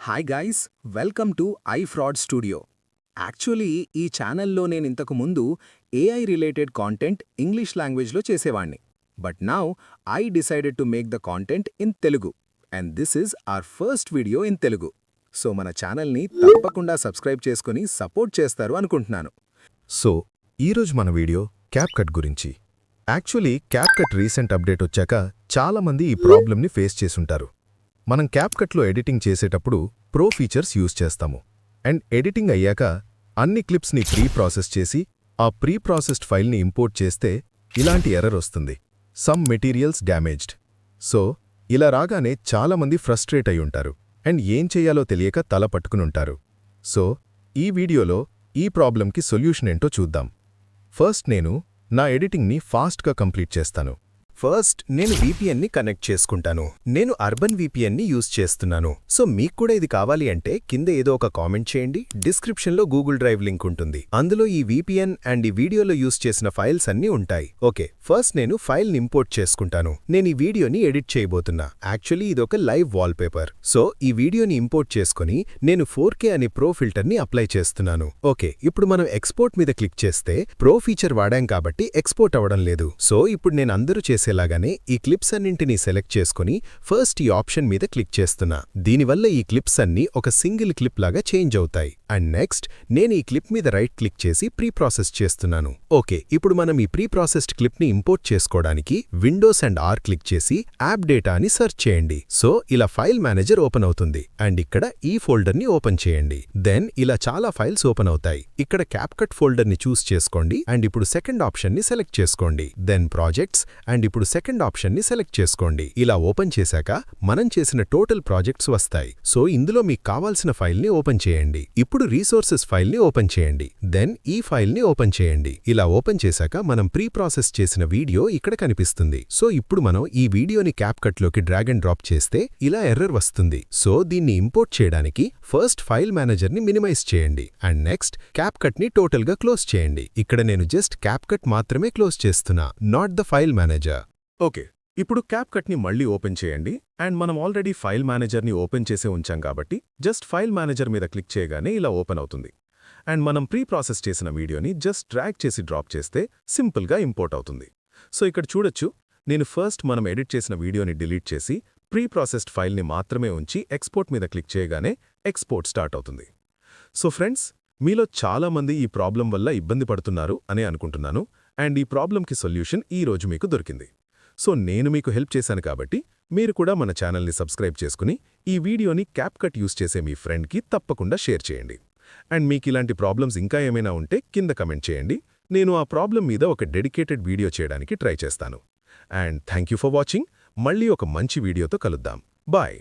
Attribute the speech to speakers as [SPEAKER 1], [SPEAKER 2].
[SPEAKER 1] Hi guys, welcome to iFrad studio. Actually ఈ ఛానల్లో నేను ఇంతకు ముందు ఏఐ రిలేటెడ్ కాంటెంట్ ఇంగ్లీష్ లాంగ్వేజ్లో చేసేవాణ్ణి. But now I decided to make the content in Telugu and this is our first video in Telugu. So మన ఛానల్ని తప్పకుండా సబ్స్క్రైబ్ చేసుకుని సపోర్ట్ చేస్తారు అనుకుంటున్నాను.
[SPEAKER 2] సో ఈరోజు మన వీడియో క్యాప్కట్ గురించి. యాక్చువల్లీ క్యాప్కట్ రీసెంట్ అప్డేట్ వచ్చాక చాలామంది ఈ ప్రాబ్లమ్ని ఫేస్ చేసుంటారు. మనం క్యాప్కట్లో ఎడిటింగ్ చేసేటప్పుడు ప్రో ఫీచర్స్ యూజ్ చేస్తాము అండ్ ఎడిటింగ్ అయ్యాక అన్ని క్లిప్స్ని ప్రీ ప్రాసెస్ చేసి ఆ ప్రీ ప్రాసెస్డ్ ఫైల్ని ఇంపోర్ట్ చేస్తే ఇలాంటి ఎర్రర్ వస్తుంది, సమ్ మెటీరియల్స్ డ్యామేజ్డ్. సో ఇలా రాగానే చాలామంది ఫ్రస్ట్రేట్ అయ్యుంటారు అండ్ ఏం చెయ్యాలో తెలియక తల పట్టుకునుంటారు. సో ఈ వీడియోలో ఈ ప్రాబ్లంకి సొల్యూషన్ ఏంటో చూద్దాం. ఫస్ట్ నేను నా ఎడిటింగ్ని ఫాస్ట్గా కంప్లీట్ చేస్తాను. ఫస్ట్ నేను VPNని కనెక్ట్ చేసుకుంటాను. నేను అర్బన్ VPNని యూజ్ చేస్తున్నాను. సో మీకు కూడా ఇది కావాలి అంటే కింద ఏదో ఒక కామెంట్ చేయండి. డిస్క్రిప్షన్లో గూగుల్ డ్రైవ్ లింక్ ఉంటుంది. అందులో ఈ VPN అండ్ ఈ వీడియోలో యూజ్ చేసిన ఫైల్స్ అన్నీ ఉంటాయి. ఓకే, ఫస్ట్ నేను ఫైల్ని ఇంపోర్ట్ చేసుకుంటాను. నేను ఈ వీడియోని ఎడిట్ చేయబోతున్నా. యాక్చువల్లీ ఇదొక లైవ్ వాల్పేపర్. సో ఈ వీడియోని ఇంపోర్ట్ చేసుకుని నేను 4K అనే ప్రో ఫిల్టర్ని అప్లై చేస్తున్నాను. ఓకే, ఇప్పుడు మనం ఎక్స్పోర్ట్ మీద క్లిక్ చేస్తే ప్రో ఫీచర్ వాడాం కాబట్టి ఎక్స్పోర్ట్ అవ్వడం లేదు. సో ఇప్పుడు నేను అందరూ చేసేలాగానే ఈ క్లిప్స్ అన్నింటినీ సెలెక్ట్ చేసుకుని ఫస్ట్ ఈ ఆప్షన్ మీద క్లిక్ చేస్తున్నా. దీనివల్ల ఈ క్లిప్స్ అన్నీ ఒక సింగిల్ క్లిప్ లాగా చేంజ్ అవుతాయి. అండ్ నెక్స్ట్ నేను ఈ క్లిప్ మీద రైట్ క్లిక్ చేసి ప్రీ ప్రాసెస్ చేస్తున్నాను. ఓకే, ఇప్పుడు మనం ఈ ప్రీ ప్రాసెస్డ్ క్లిప్ని ఇంపోర్ట్ చేసుకోవడానికి విండోస్ అండ్ R క్లిక్ చేసి యాప్ డేటా అని సెర్చ్ చేయండి. సో ఇలా ఫైల్ మేనేజర్ ఓపెన్ అవుతుంది అండ్ ఇక్కడ ఈ ఫోల్డర్ని ఓపెన్ చేయండి. దెన్ ఇలా చాలా ఫైల్స్ ఓపెన్ అవుతాయి. ఇక్కడ క్యాప్కట్ ఫోల్డర్ని చూస్ చేసుకోండి అండ్ ఇప్పుడు సెకండ్ ఆప్షన్ని సెలెక్ట్ చేసుకోండి. దెన్ ప్రాజెక్ట్స్ అండ్ ఇప్పుడు సెకండ్ ఆప్షన్ని సెలెక్ట్ చేసుకోండి. ఇలా ఓపెన్ చేశాక మనం చేసిన టోటల్ ప్రాజెక్ట్స్ వస్తాయి. సో ఇందులో మీకు కావాల్సిన ఫైల్ని ఓపెన్ చేయండి. ఇప్పుడు రీసోర్సెస్ ఫైల్ని ఓపెన్ చేయండి. దెన్ ఈ ఫైల్ని ఓపెన్ చేయండి. ఇలా ఓపెన్ చేశాక మనం ప్రీ ప్రాసెస్ చేసిన వీడియో ఇక్కడ కనిపిస్తుంది. సో ఇప్పుడు మనం ఈ వీడియోని క్యాప్కట్లోకి డ్రాగ్ అండ్ డ్రాప్ చేస్తే ఇలా ఎర్రర్ వస్తుంది. సో దీన్ని ఇంపోర్ట్ చేయడానికి ఫస్ట్ ఫైల్ మేనేజర్ని మినిమైజ్ చేయండి అండ్ నెక్స్ట్ క్యాప్కట్ని టోటల్గా క్లోజ్ చేయండి. ఇక్కడ నేను జస్ట్ క్యాప్కట్ మాత్రమే క్లోజ్ చేస్తున్నా, not the file manager.
[SPEAKER 1] Okay, ఇప్పుడు క్యాప్కట్ని మళ్ళీ ఓపెన్ చేయండి అండ్ మనం ఆల్రెడీ ఫైల్ మేనేజర్ని ఓపెన్ చేసే ఉంచాం కాబట్టి జస్ట్ ఫైల్ మేనేజర్ మీద క్లిక్ చేయగానే ఇలా ఓపెన్ అవుతుంది. అండ్ మనం ప్రీ ప్రాసెస్ చేసిన వీడియోని జస్ట్ డ్రాగ్ చేసి డ్రాప్ చేస్తే సింపుల్గా ఇంపోర్ట్ అవుతుంది. సో ఇక్కడ చూడొచ్చు, నేను ఫస్ట్ మనం ఎడిట్ చేసిన వీడియోని డిలీట్ చేసి ప్రీ ప్రాసెస్డ్ ఫైల్ని మాత్రమే ఉంచి ఎక్స్పోర్ట్ మీద క్లిక్ చేయగానే ఎక్స్పోర్ట్ స్టార్ట్ అవుతుంది. సో ఫ్రెండ్స్, మీలో చాలామంది ఈ ప్రాబ్లం వల్ల ఇబ్బంది పడుతున్నారు అని అనుకుంటున్నాను అండ్ ఈ ప్రాబ్లంకి సొల్యూషన్ ఈ రోజు మీకు దొరికింది. సో నేను మీకు హెల్ప్ చేశాను కాబట్టి మీరు కూడా మన ఛానల్ని సబ్స్క్రైబ్ చేసుకుని ఈ వీడియోని క్యాప్కట్ యూజ్ చేసే మీ ఫ్రెండ్కి తప్పకుండా షేర్ చేయండి. అండ్ మీకు ఇలాంటి ప్రాబ్లమ్స్ ఇంకా ఏమైనా ఉంటే కింద కమెంట్ చేయండి. నేను ఆ ప్రాబ్లం మీద ఒక డెడికేటెడ్ వీడియో చేయడానికి ట్రై చేస్తాను. And thank you for watching. మళ్ళీ ఒక మంచి వీడియోతో కలుద్దాం. బాయ్.